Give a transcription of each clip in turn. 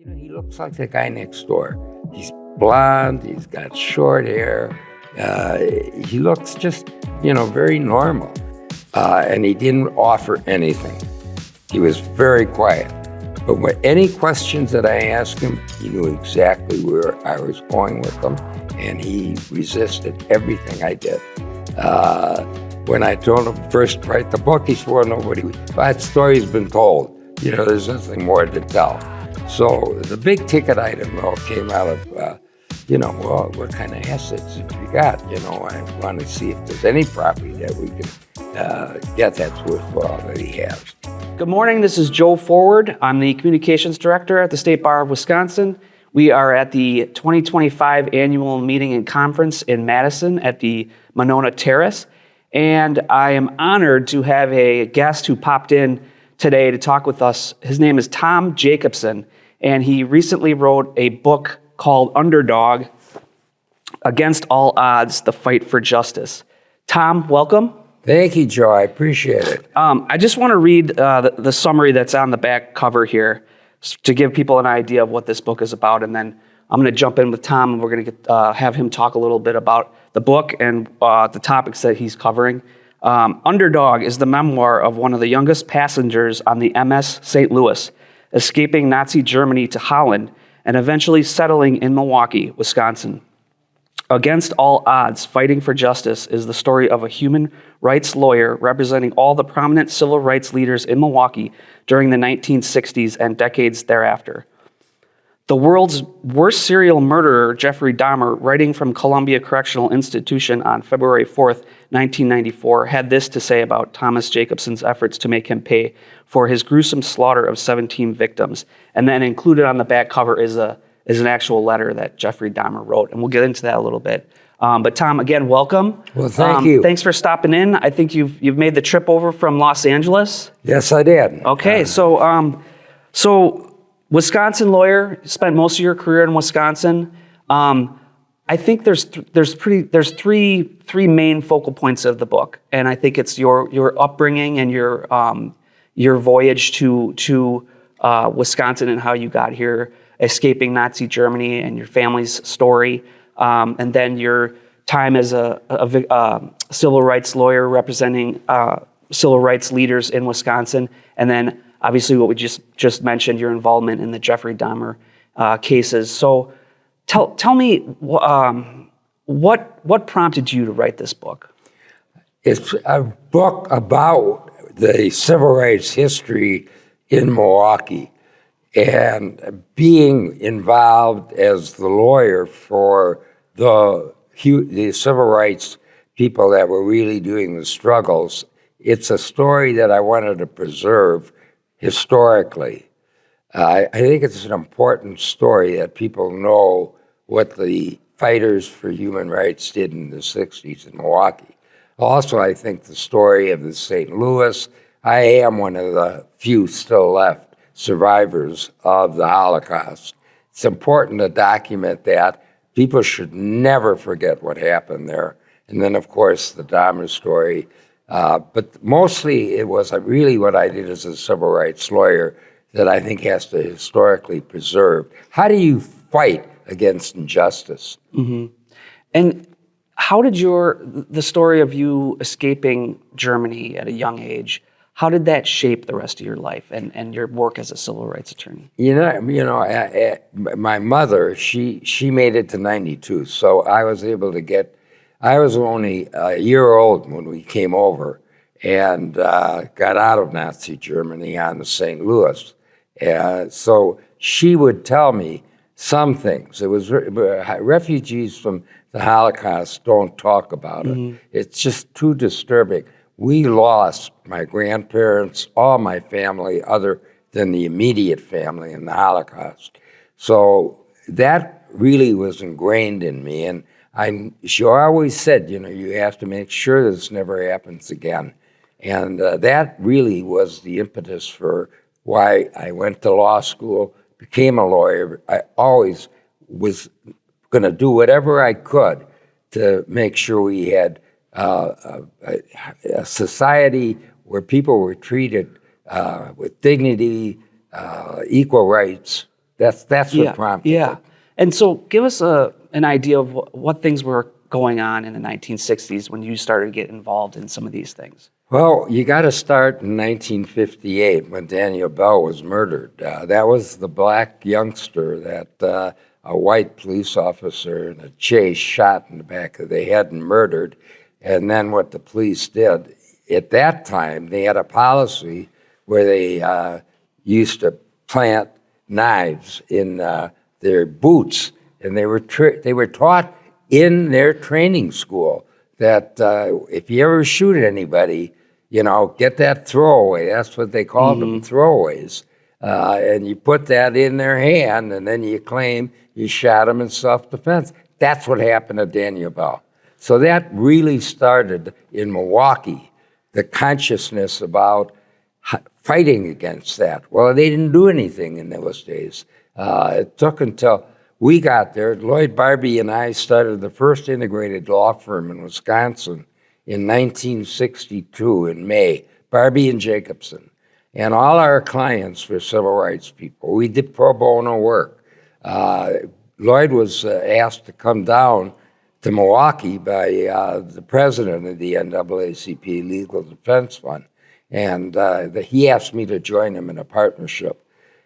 He looks like the guy next door. He's blonde, he's got short hair. He looks just, very normal. And he didn't offer anything. He was very quiet. But with any questions that I asked him, he knew exactly where I was going with them, and he resisted everything I did. When I told him first to write the book, he swore nobody would. That story's been told. There's nothing more to tell. So the big ticket item, though, came out of, well, what kind of assets have you got? I want to see if there's any property that we can get that's worthwhile that he has. Good morning, this is Joe Forward. I'm the Communications Director at the State Bar of Wisconsin. We are at the 2025 Annual Meeting and Conference in Madison at the Monona Terrace. And I am honored to have a guest who popped in today to talk with us. His name is Tom Jacobson, and he recently wrote a book called Underdog, Against All Odds, The Fight for Justice. Tom, welcome. Thank you, Joe. I appreciate it. I just want to read the summary that's on the back cover here to give people an idea of what this book is about, and then I'm going to jump in with Tom, and we're going to have him talk a little bit about the book and the topics that he's covering. Underdog is the memoir of one of the youngest passengers on the MS St. Louis, escaping Nazi Germany to Holland and eventually settling in Milwaukee, Wisconsin. Against All Odds, Fighting for Justice is the story of a human rights lawyer representing all the prominent civil rights leaders in Milwaukee during the 1960s and decades thereafter. The world's worst serial murderer, Jeffrey Dahmer, writing from Columbia Correctional Institution on February 4th, 1994, had this to say about Thomas Jacobson's efforts to make him pay for his gruesome slaughter of 17 victims. And then included on the back cover is an actual letter that Jeffrey Dahmer wrote, and we'll get into that a little bit. But Tom, again, welcome. Well, thank you. Thanks for stopping in. I think you've made the trip over from Los Angeles. Yes, I did. Okay, so Wisconsin lawyer, spent most of your career in Wisconsin. I think there's three main focal points of the book, and I think it's your upbringing and your voyage to Wisconsin and how you got here, escaping Nazi Germany, and your family's story, and then your time as a civil rights lawyer representing civil rights leaders in Wisconsin, and then obviously what we just mentioned, your involvement in the Jeffrey Dahmer cases. So tell me what prompted you to write this book? It's a book about the civil rights history in Milwaukee, and being involved as the lawyer for the civil rights people that were really doing the struggles. It's a story that I wanted to preserve historically. I think it's an important story that people know what the fighters for human rights did in the 60s in Milwaukee. Also, I think the story of the St. Louis, I am one of the few still left survivors of the Holocaust. It's important to document that. People should never forget what happened there. And then, of course, the Dahmer story. But mostly it was really what I did as a civil rights lawyer that I think has to historically preserve. How do you fight against injustice? Mm-hmm. And how did the story of you escaping Germany at a young age, how did that shape the rest of your life and your work as a civil rights attorney? My mother, she made it to 92, so I was able to I was only a year old when we came over and got out of Nazi Germany on the St. Louis. So she would tell me some things. It was refugees from the Holocaust don't talk about it. Mm-hmm. It's just too disturbing. We lost my grandparents, all my family, other than the immediate family in the Holocaust. So that really was ingrained in me. And she always said, you have to make sure this never happens again. And that really was the impetus for why I went to law school, became a lawyer. I always was going to do whatever I could to make sure we had a society where people were treated with dignity, equal rights, That's what prompted Yeah. it. And so give us an idea of what things were going on in the 1960s when you started to get involved in some of these things. Well, you got to start in 1958 when Daniel Bell was murdered. That was the black youngster that a white police officer in a chase shot in the back of the head and murdered. And then what the police did, at that time, they had a policy where they used to plant knives in their boots, and they were taught in their training school that if you ever shoot at anybody, get that throwaway. That's what they called them, throwaways. And you put that in their hand, and then you claim you shot them in self-defense. That's what happened to Daniel Bell. So that really started in Milwaukee, the consciousness about fighting against that. Well, they didn't do anything in those days. It took until we got there. Lloyd Barbie and I started the first integrated law firm in Wisconsin in 1962 in May, Barbie and Jacobson. And all our clients were civil rights people. We did pro bono work. Lloyd was asked to come down to Milwaukee by the president of the NAACP Legal Defense Fund. And he asked me to join him in a partnership.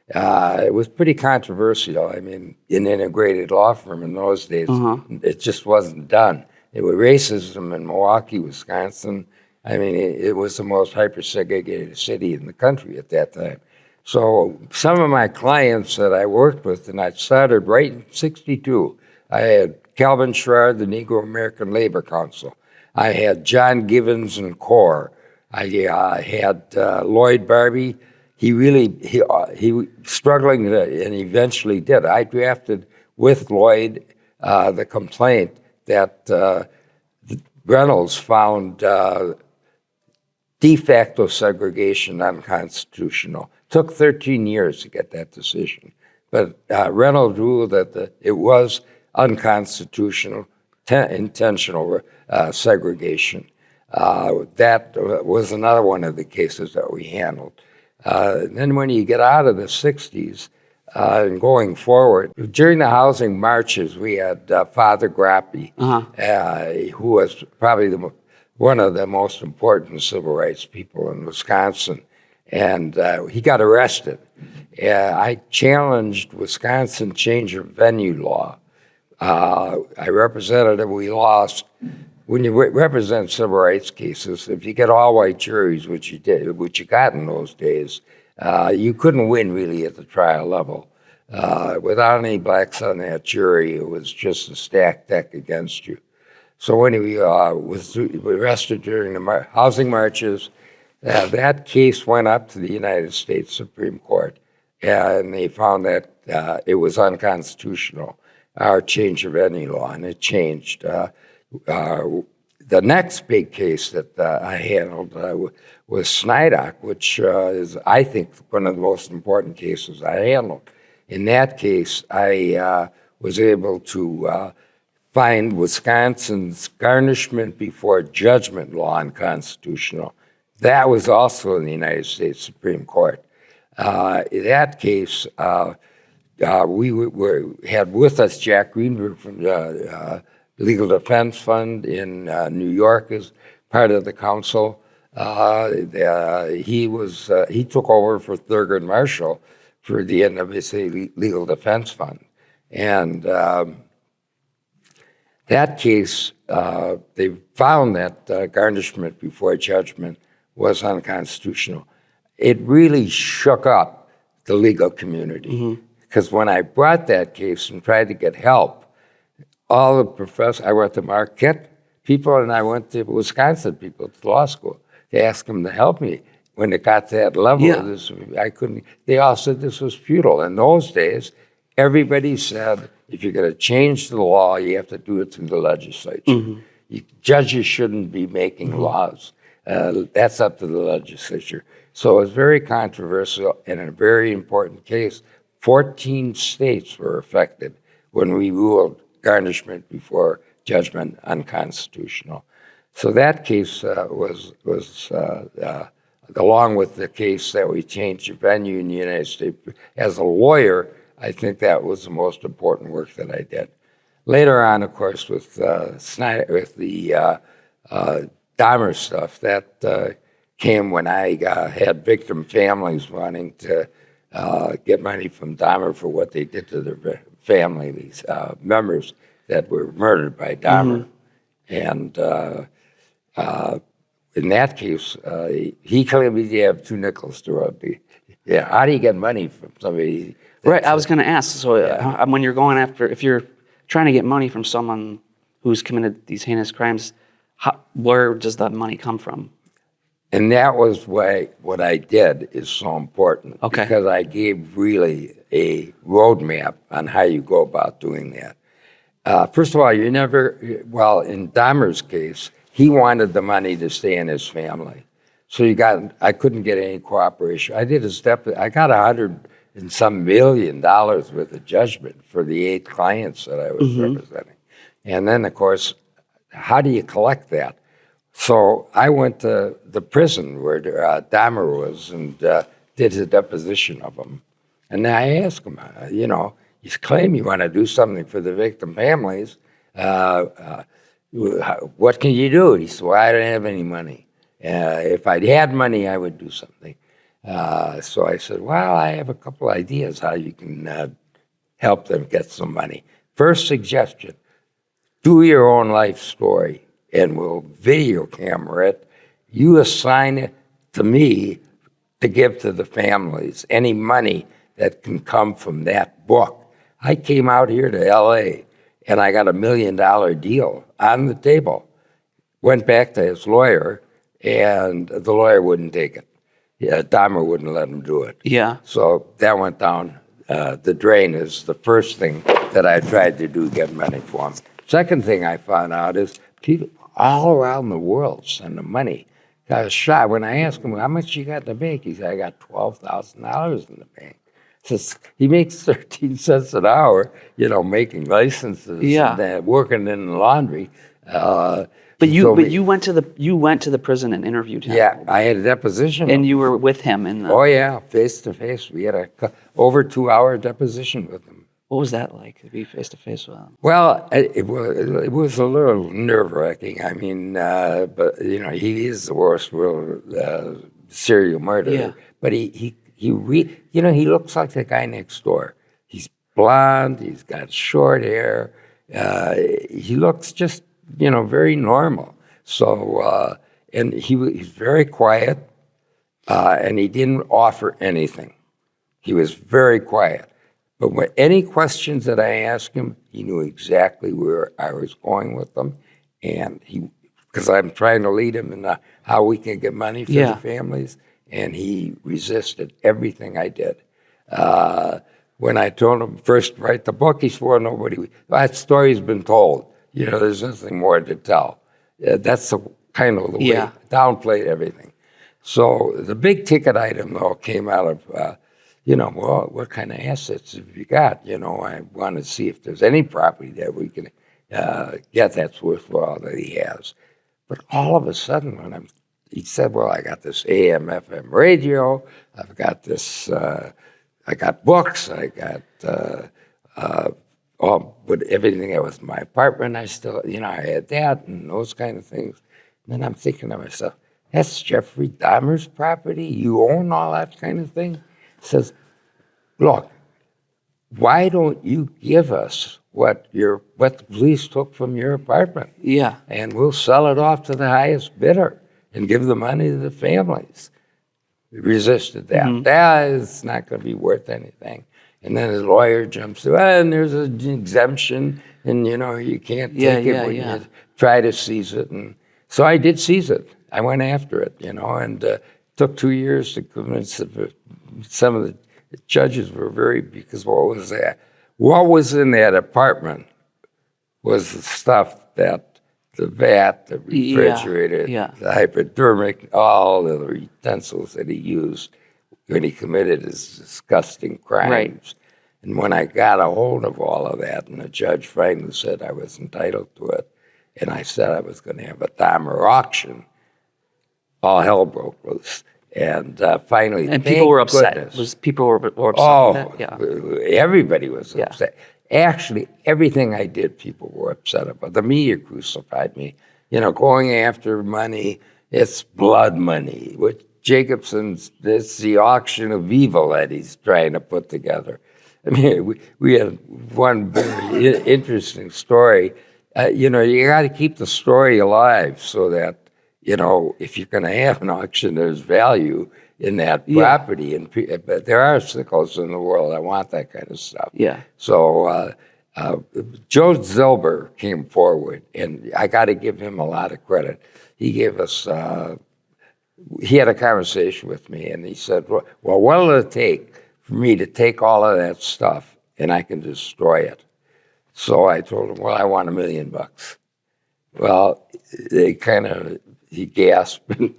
It was pretty controversial. I mean, an integrated law firm in those days, it just wasn't done. There were racism in Milwaukee, Wisconsin. I mean, it was the most hyper-segregated city in the country at that time. So some of my clients that I worked with, and I started right in 62, I had Calvin Sherrard, the Negro American Labor Council. I had John Givens and CORE. I had Lloyd Barbie. He struggling, and eventually did. I drafted with Lloyd the complaint that Reynolds found de facto segregation unconstitutional. Took 13 years to get that decision, but Reynolds ruled that it was unconstitutional, intentional segregation. That was another one of the cases that we handled. Then when you get out of the 60s and going forward, during the housing marches, we had Father Grappi, who was probably one of the most important civil rights people in Wisconsin. And he got arrested. I challenged Wisconsin change of venue law. I represented him. We lost. When you represent civil rights cases, if you get all white juries, which you got in those days, you couldn't win really at the trial level. Without any blacks on that jury, it was just a stacked deck against you. So when he was arrested during the housing marches, that case went up to the United States Supreme Court, and they found that it was unconstitutional, our change of venue law, and it changed. The next big case that I handled was Snydock, which is, I think, one of the most important cases I handled. In that case, I was able to find Wisconsin's garnishment before judgment law unconstitutional. That was also in the United States Supreme Court. In that case, we had with us Jack Greenberg from the Legal Defense Fund in New York as part of the council. He took over for Thurgood Marshall for the NAACP Legal Defense Fund. And that case, they found that garnishment before judgment was unconstitutional. It really shook up the legal community. Because when I brought that case and tried to get help, all the professors, I went to Marquette people and I went to Wisconsin people to law school to ask them to help me. When it got to that level of this, I couldn't, they all said this was futile. In those days, everybody said, if you're going to change the law, you have to do it through the legislature. Judges shouldn't be making laws. That's up to the legislature. So it was very controversial and a very important case. 14 states were affected when we ruled garnishment before judgment unconstitutional. So that case was along with the case that we changed the venue in the United States. As a lawyer, I think that was the most important work that I did. Later on, of course, with Snyder, with the Dahmer stuff, that came when I had victim families wanting to get money from Dahmer for what they did to their family, these members that were murdered by Dahmer. And in that case, he claimed he have 2 nickels to rub. Yeah, how do you get money from somebody? Right, I was going to ask. So when you're going after, if you're trying to get money from someone who's committed these heinous crimes, where does that money come from? And that was why what I did is so important. Okay. Because I gave really a roadmap on how you go about doing that. First of all, in Dahmer's case, he wanted the money to stay in his family. So I couldn't get any cooperation. I did his I got $100 and some million worth of judgment for the 8 clients that I was representing. And then, of course, how do you collect that? So I went to the prison where Dahmer was and did a deposition of him. And I asked him, you claim you want to do something for the victim families. What can you do? He said, well, I don't have any money. If I'd had money, I would do something. So I said, well, I have a couple ideas how you can help them get some money. First suggestion, do your own life story, and we'll video camera it. You assign it to me to give to the families, any money that can come from that book. I came out here to L.A., and I got $1 million deal on the table. Went back to his lawyer, and the lawyer wouldn't take it. Yeah, Dahmer wouldn't let him do it. Yeah. So that went down the drain is the first thing that I tried to do, get money for him. Second thing I found out is people all around the world send him money. Got a shot. When I asked him, how much you got in the bank? He said, I got $12,000 in the bank. Says he makes 13 cents an hour, making licenses and working in the laundry. But you went to the prison and interviewed him. Yeah, I had a deposition. And you were with him in the... Oh yeah, face to face. We had over 2-hour deposition with him. What was that like, to be face to face with him? Well, it was a little nerve-wracking. I mean, but he is the worst serial murderer. Yeah. But he looks like the guy next door. He's blonde. He's got short hair. He looks just very normal. So and he's very quiet, and he didn't offer anything. He was very quiet. But any questions that I asked him, he knew exactly where I was going with them, and because I'm trying to lead him in how we can get money for the families, and he resisted everything I did. When I told him first write the book, he swore nobody. That story's been told. There's nothing more to tell. That's the way downplayed everything. So the big ticket item though came out of. Well, what kind of assets have you got? I want to see if there's any property that we can get that's worthwhile that he has. But all of a sudden, he said, well, I got this AM, FM radio, I've got this, I got books, I got but everything that was in my apartment, I still, I had that and those kind of things. And then I'm thinking to myself, that's Jeffrey Dahmer's property? You own all that kind of thing? Says, look, why don't you give us what the police took from your apartment? Yeah. And we'll sell it off to the highest bidder and give the money to the families. He resisted that. Mm-hmm. That is not going to be worth anything. And then his lawyer jumps in, and there's an exemption, and you can't take it when you try to seize it. And so I did seize it. I went after it, and took 2 years to convince some of the judges were because what was that? What was in that apartment was the stuff that the vat, the refrigerator, the hypodermic, all of the utensils that he used when he committed his disgusting crimes. Right. And when I got a hold of all of that, and the judge finally said I was entitled to it, and I said I was going to have a Dahmer auction, all hell broke loose. And finally, And people were upset. goodness. People were upset Oh, with that? Yeah. everybody was Yeah. upset. Actually, everything I did, people were upset about. The media crucified me. Going after money, it's blood money. With Jacobson's, it's the auction of evil that he's trying to put together. I mean, we had one very interesting story. You got to keep the story alive so that, if you're going to have an auction, there's value in that property. But there are sickles in the world that want that kind of stuff. Yeah. So Joe Zilber came forward, and I got to give him a lot of credit. He gave us, he had a conversation with me, and he said, well, what will it take for me to take all of that stuff and I can destroy it? So I told him, well, I want $1 million. Well, he gasped and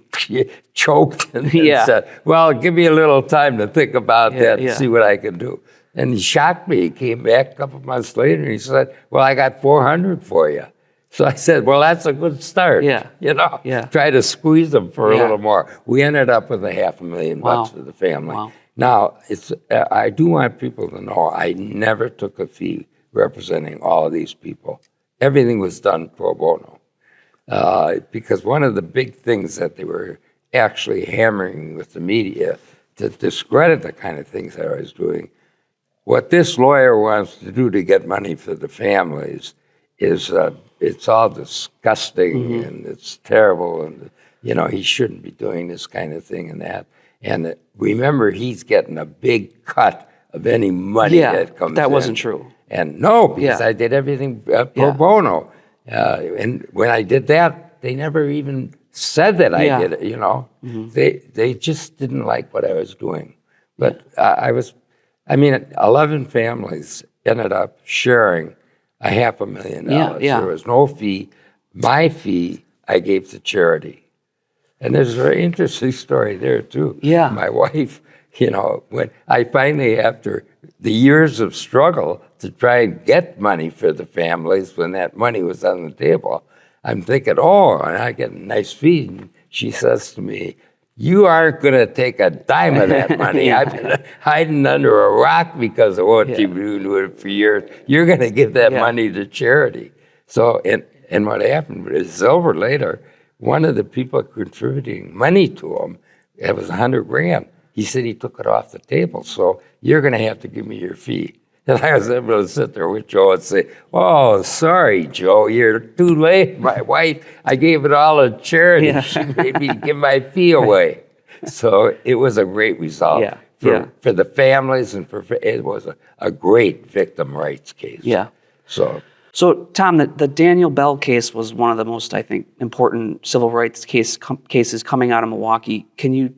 choked and said, well, give me a little time to think about that and see what I can do. And he shocked me. He came back a couple of months later and he said, well, I got 400 for you. So I said, well, that's a good start. Try to squeeze them for a little more. We ended up with $500,000 for the family. Wow. Now, I do want people to know I never took a fee representing all of these people. Everything was done pro bono. Because one of the big things that they were actually hammering with the media to discredit the kind of things that I was doing, what this lawyer wants to do to get money for the families is it's all disgusting and it's terrible, and he shouldn't be doing this kind of thing and that. And remember, he's getting a big cut of any money that comes in. That wasn't true. And no, because I did everything pro bono. And when I did that, they never even said that I did it, They just didn't like what I was doing. But 11 families ended up sharing $500,000. There was no fee. My fee, I gave to charity. And there's a very interesting story there, too. Yeah. My wife, when I finally, after the years of struggle to try and get money for the families, when that money was on the table, I'm thinking, and I get a nice fee. And she says to me, you aren't going to take a dime of that money. I've been hiding under a rock because of what you've been doing for years. You're going to give that money to charity. So, and what happened is Silver later, one of the people contributing money to him, it was $100,000. He said he took it off the table. So you're going to have to give me your fee. And I was able to sit there with Joe and say, oh, sorry, Joe, you're too late. My wife, I gave it all to charity. She made me give my fee away. So it was a great result for the families, and it was a great victim rights case. Yeah. So Tom, the Daniel Bell case was one of the most, I think, important civil rights cases coming out of Milwaukee. Can you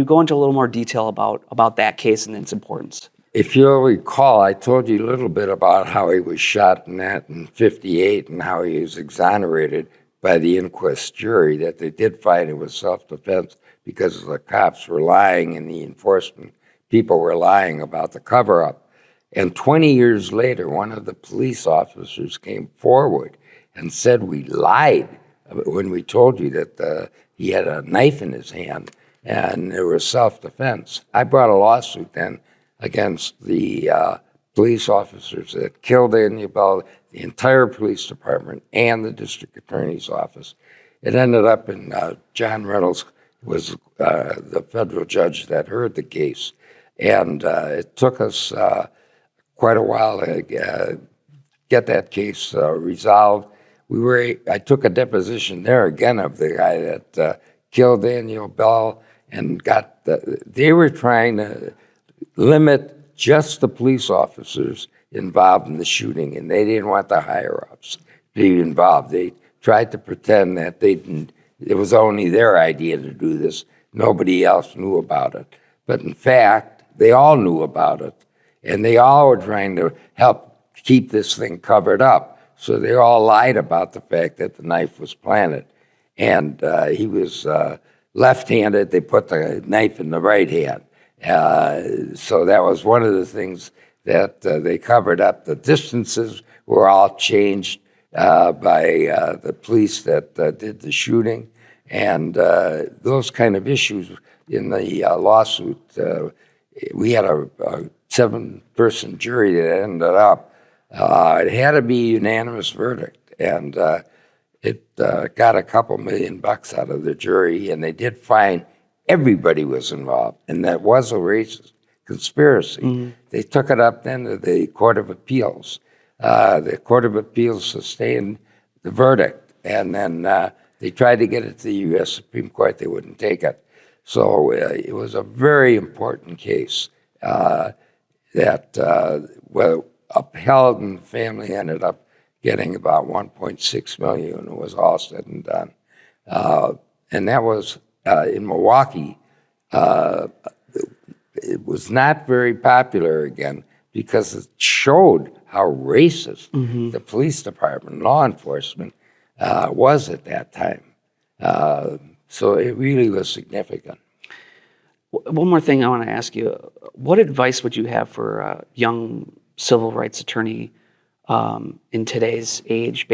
go into a little more detail about that case and its importance? If you'll recall, I told you a little bit about how he was shot in 1958 and how he was exonerated by the inquest jury, that they did find it was self-defense because the cops were lying and the enforcement people were lying about the cover-up. And 20 years later, one of the police officers came forward and said we lied when we told you that he had a knife in his hand and it was self-defense. I brought a lawsuit then against the police officers that killed Daniel Bell, the entire police department, and the district attorney's office. It ended up in John Reynolds was the federal judge that heard the case. And it took us quite a while to get that case resolved. I took a deposition there again of the guy that killed Daniel Bell, and they were trying to limit just the police officers involved in the shooting, and they didn't want the higher-ups to be involved. They tried to pretend that it was only their idea to do this. Nobody else knew about it. But in fact, they all knew about it, and they all were trying to help keep this thing covered up. So they all lied about the fact that the knife was planted. And he was left-handed. They put the knife in the right hand. So that was one of the things that they covered up. The distances were all changed by the police that did the shooting. And those kind of issues in the lawsuit. We had a 7-person jury that ended up. It had to be a unanimous verdict, and it got a couple $1 million out of the jury, and they did find everybody was involved, and that was a racist conspiracy. Mm-hmm. They took it up then to the Court of Appeals. The Court of Appeals sustained the verdict, and then they tried to get it to the U.S. Supreme Court. They wouldn't take it. So it was a very important case that upheld, and the family ended up getting about $1.6 million when it was all said and done. And that was in Milwaukee. It was not very popular again because it showed how racist the police department, law enforcement, was at that time. So it really was significant. One more thing I want to ask you. What advice would you have for a young civil rights attorney in today's age,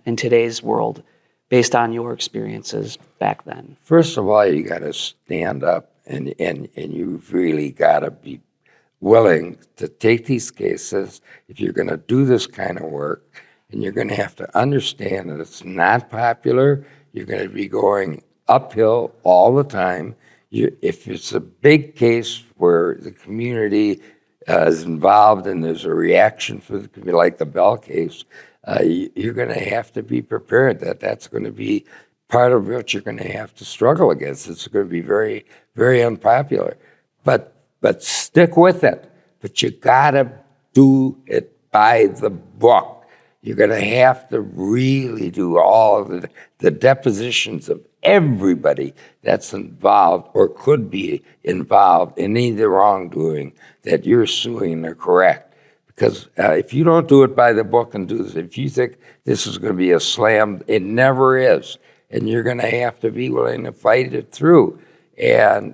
in today's world, based on your experiences back then? First of all, you got to stand up, and you've really got to be willing to take these cases if you're going to do this kind of work, and you're going to have to understand that it's not popular. You're going to be going uphill all the time. If it's a big case where the community is involved and there's a reaction for the community, like the Bell case, you're going to have to be prepared that that's going to be part of what you're going to have to struggle against. It's going to be very, very unpopular. But stick with it. But you got to do it by the book. You're going to have to really do all of the depositions of everybody that's involved or could be involved in any of the wrongdoing that you're suing or correct. Because if you don't do it by the book and do this, if you think this is going to be a slam, it never is. And you're going to have to be willing to fight it through. And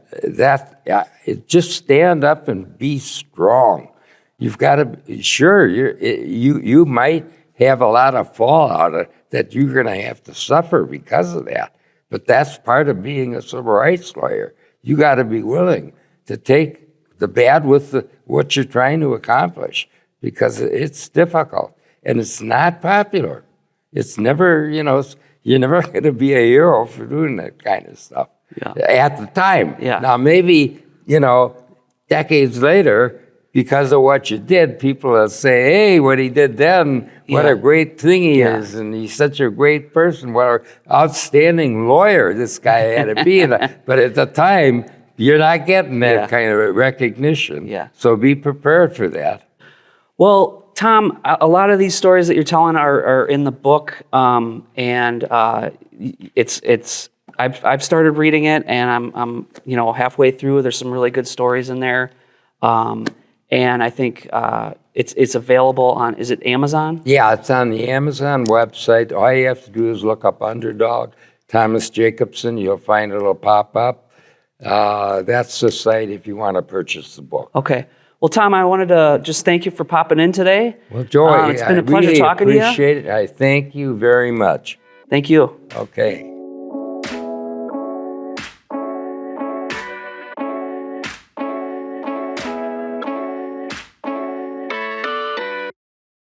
just stand up and be strong. You've got to, sure, you might have a lot of fallout that you're going to have to suffer because of that. But that's part of being a civil rights lawyer. You got to be willing to take the bad with what you're trying to accomplish, because it's difficult and it's not popular. It's never, you're never going to be a hero for doing that kind of stuff at the time. Yeah. Now, maybe, decades later, because of what you did, people will say, hey, what he did then, what a great thing he is, and he's such a great person, what an outstanding lawyer this guy had to be. But at the time, you're not getting that kind of recognition. Yeah. So be prepared for that. Well, Tom, a lot of these stories that you're telling are in the book, and I've started reading it, and I'm halfway through. There's some really good stories in there. And I think it's available on, is it Amazon? Yeah, it's on the Amazon website. All you have to do is look up Underdog, Thomas Jacobson. You'll find it'll pop up. That's the site if you want to purchase the book. Okay. Well, Tom, I wanted to just thank you for popping in today. Well, Joy, it's been a pleasure talking to you. I appreciate it. I thank you very much. Thank you. Okay.